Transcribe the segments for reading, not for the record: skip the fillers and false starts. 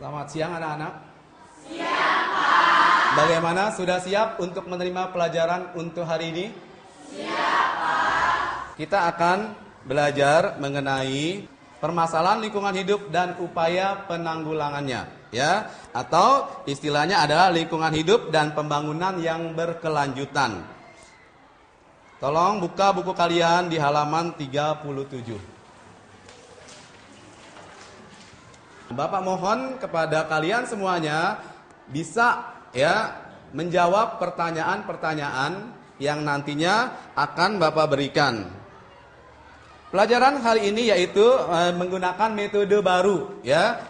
Selamat siang anak-anak. Siap, Pak. Bagaimana, sudah siap untuk menerima pelajaran untuk hari ini? Siap, Pak. Kita akan belajar mengenai permasalahan lingkungan hidup dan upaya penanggulangannya, ya. Atau istilahnya adalah lingkungan hidup dan pembangunan yang berkelanjutan. Tolong buka buku kalian di halaman 37. Bapak mohon kepada kalian semuanya bisa menjawab pertanyaan-pertanyaan yang nantinya akan Bapak berikan. Pelajaran hari ini yaitu menggunakan metode baru,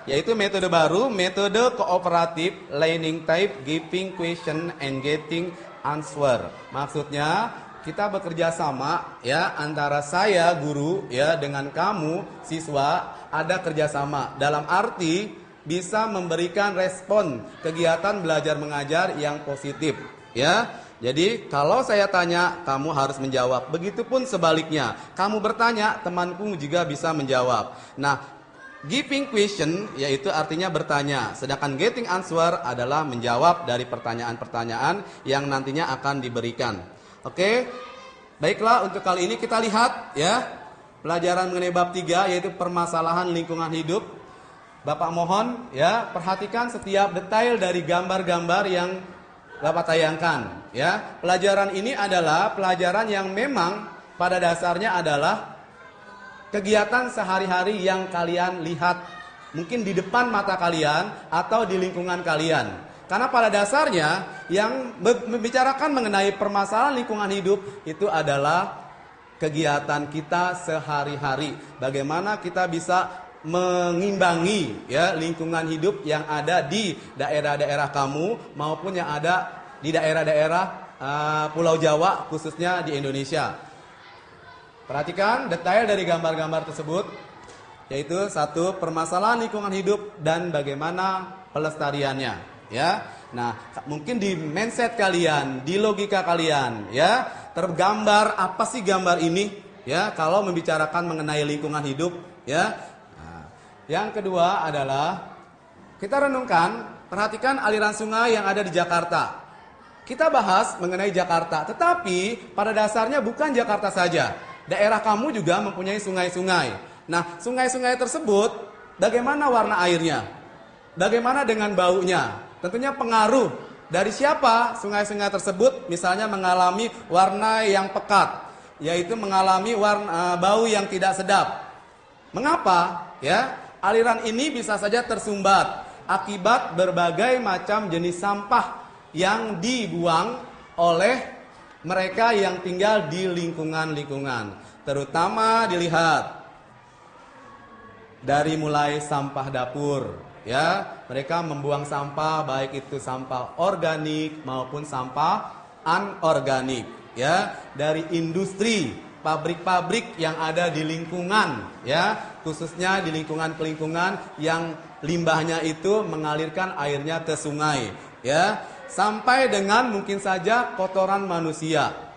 yaitu metode baru, metode cooperative learning type, giving question and getting answer. Maksudnya kita bekerja sama antara saya guru dengan kamu siswa, ada kerjasama dalam arti bisa memberikan respon kegiatan belajar mengajar yang positif, Jadi kalau saya tanya kamu harus menjawab, begitupun sebaliknya kamu bertanya temanku juga bisa menjawab. Nah, giving question yaitu artinya bertanya, sedangkan getting answer adalah menjawab dari pertanyaan-pertanyaan yang nantinya akan diberikan. Oke, baiklah, untuk kali ini kita lihat pelajaran mengenai bab 3 yaitu permasalahan lingkungan hidup. Bapak mohon perhatikan setiap detail dari gambar-gambar yang Bapak tayangkan. Pelajaran ini adalah pelajaran yang memang pada dasarnya adalah kegiatan sehari-hari yang kalian lihat mungkin di depan mata kalian atau di lingkungan kalian. Karena pada dasarnya yang membicarakan mengenai permasalahan lingkungan hidup itu adalah kegiatan kita sehari-hari. Bagaimana kita bisa mengimbangi lingkungan hidup yang ada di daerah-daerah kamu maupun yang ada di daerah-daerah Pulau Jawa khususnya di Indonesia. Perhatikan detail dari gambar-gambar tersebut, yaitu satu, permasalahan lingkungan hidup dan bagaimana pelestariannya. Nah, mungkin di mindset kalian, di logika kalian, tergambar apa sih gambar ini? Kalau membicarakan mengenai lingkungan hidup, Nah, yang kedua adalah kita renungkan, perhatikan aliran sungai yang ada di Jakarta. Kita bahas mengenai Jakarta, tetapi pada dasarnya bukan Jakarta saja. Daerah kamu juga mempunyai sungai-sungai. Nah, sungai-sungai tersebut bagaimana warna airnya? Bagaimana dengan baunya? Tentunya pengaruh dari siapa sungai-sungai tersebut misalnya mengalami warna yang pekat, yaitu mengalami bau yang tidak sedap. Mengapa? Aliran ini bisa saja tersumbat akibat berbagai macam jenis sampah yang dibuang oleh mereka yang tinggal di lingkungan-lingkungan. Terutama dilihat dari mulai sampah dapur. Mereka membuang sampah baik itu sampah organik maupun sampah anorganik. Dari industri, pabrik-pabrik yang ada di lingkungan, khususnya di lingkungan-lingkungan yang limbahnya itu mengalirkan airnya ke sungai, sampai dengan mungkin saja kotoran manusia.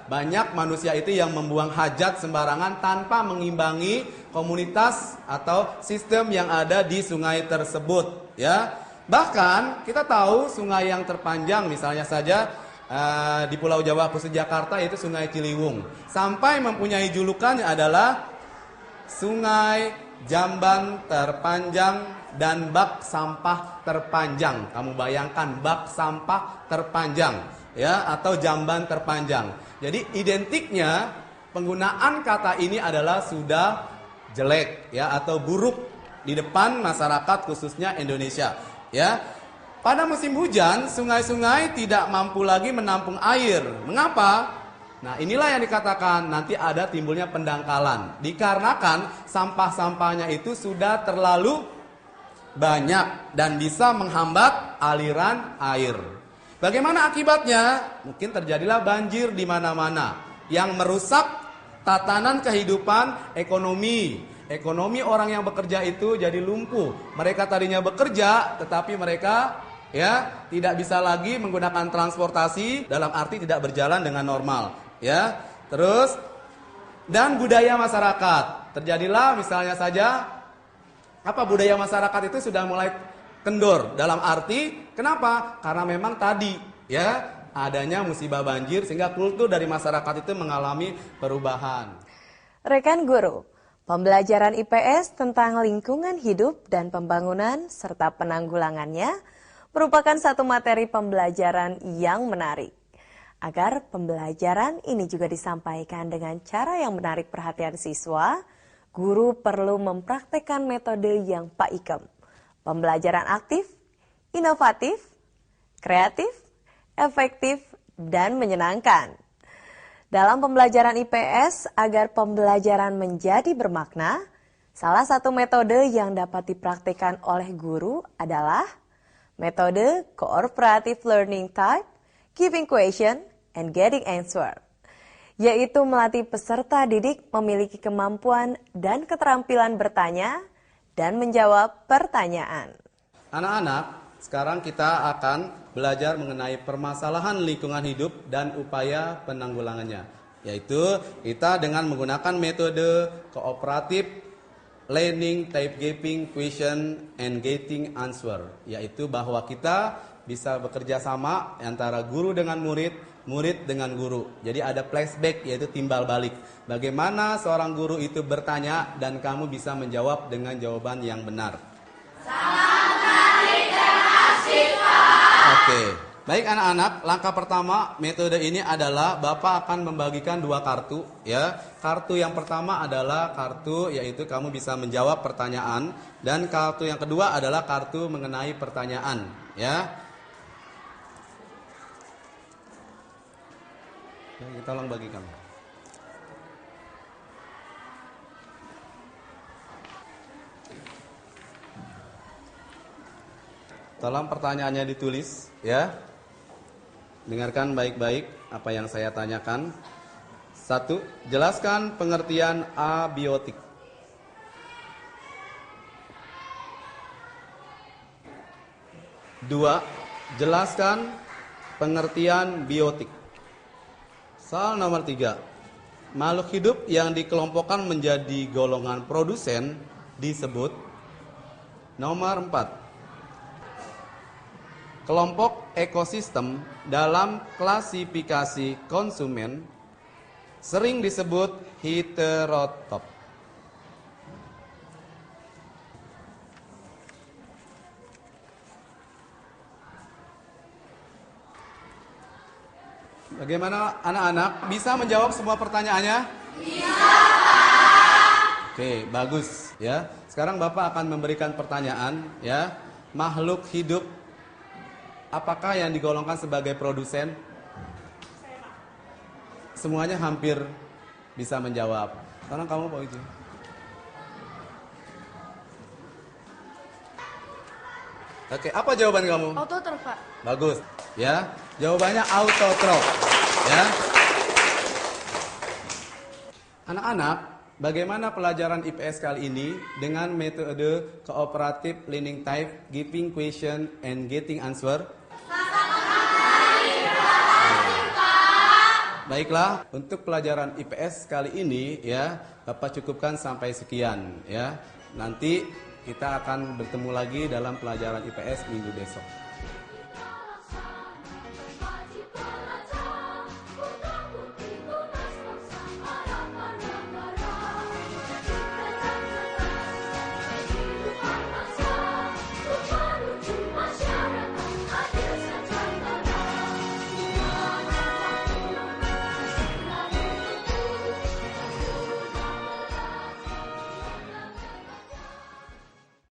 Banyak manusia itu yang membuang hajat sembarangan tanpa mengimbangi komunitas atau sistem yang ada di sungai tersebut. Bahkan kita tahu sungai yang terpanjang misalnya saja di Pulau Jawa khusus Jakarta yaitu Sungai Ciliwung, sampai mempunyai julukannya adalah Sungai Jamban Terpanjang dan Bak Sampah Terpanjang. Kamu bayangkan bak sampah terpanjang atau jamban terpanjang. Jadi identiknya penggunaan kata ini adalah sudah jelek atau buruk di depan masyarakat khususnya Indonesia. Pada musim hujan sungai-sungai tidak mampu lagi menampung air. Mengapa? Nah, inilah yang dikatakan nanti ada timbulnya pendangkalan. Dikarenakan sampah-sampahnya itu sudah terlalu banyak dan bisa menghambat aliran air. Bagaimana akibatnya? Mungkin terjadilah banjir di mana-mana yang merusak tatanan kehidupan ekonomi. Ekonomi orang yang bekerja itu jadi lumpuh. Mereka tadinya bekerja tetapi mereka tidak bisa lagi menggunakan transportasi, dalam arti tidak berjalan dengan normal. Terus dan budaya masyarakat. Terjadilah misalnya saja budaya masyarakat itu sudah mulai kendor. Dalam arti kenapa? Karena memang tadi ya adanya musibah banjir sehingga kultur dari masyarakat itu mengalami perubahan. Rekan guru, pembelajaran IPS tentang lingkungan hidup dan pembangunan serta penanggulangannya merupakan satu materi pembelajaran yang menarik. Agar pembelajaran ini juga disampaikan dengan cara yang menarik perhatian siswa, guru perlu mempraktekkan metode yang paikem. Pembelajaran aktif, inovatif, kreatif, efektif, dan menyenangkan. Dalam pembelajaran IPS, agar pembelajaran menjadi bermakna, salah satu metode yang dapat dipraktikkan oleh guru adalah metode Cooperative Learning Type, Giving Question, and Getting Answer, yaitu melatih peserta didik memiliki kemampuan dan keterampilan bertanya dan menjawab pertanyaan. Anak-anak, sekarang kita akan belajar mengenai permasalahan lingkungan hidup dan upaya penanggulangannya. Yaitu kita dengan menggunakan metode Cooperative Learning Type Giving Question and Getting Answer. Yaitu bahwa kita bisa bekerja sama antara guru dengan murid, murid dengan guru. Jadi ada flashback yaitu timbal balik. Bagaimana seorang guru itu bertanya dan kamu bisa menjawab dengan jawaban yang benar. Sangat menarik dan asik, Pak. Oke. Baik anak-anak, langkah pertama metode ini adalah Bapak akan membagikan dua kartu ya. Kartu yang pertama adalah kartu yaitu kamu bisa menjawab pertanyaan dan kartu yang kedua adalah kartu mengenai pertanyaan ya. Kita tolong bagikan. Tolong pertanyaannya ditulis ya. Dengarkan baik-baik apa yang saya tanyakan. 1. Jelaskan pengertian abiotik. 2. Jelaskan pengertian biotik. Soal nomor 3. Makhluk hidup yang dikelompokkan menjadi golongan produsen disebut. Nomor 4. Kelompok ekosistem dalam klasifikasi konsumen sering disebut heterotop. Bagaimana anak-anak? Bisa menjawab semua pertanyaannya? Bisa, Pak. Oke, bagus ya. Sekarang Bapak akan memberikan pertanyaan ya. Makhluk hidup apakah yang digolongkan sebagai produsen? Semuanya hampir bisa menjawab. Sekarang kamu Pak Uji. Oke, apa jawaban kamu? Autotrof, Pak. Bagus, ya. Jawabannya autotrof, ya. Anak-anak, bagaimana pelajaran IPS kali ini dengan metode Cooperative Learning Type, Giving Question, and Getting Answer? Baiklah, untuk pelajaran IPS kali ini ya, Bapak cukupkan sampai sekian ya. Nanti kita akan bertemu lagi dalam pelajaran IPS minggu besok.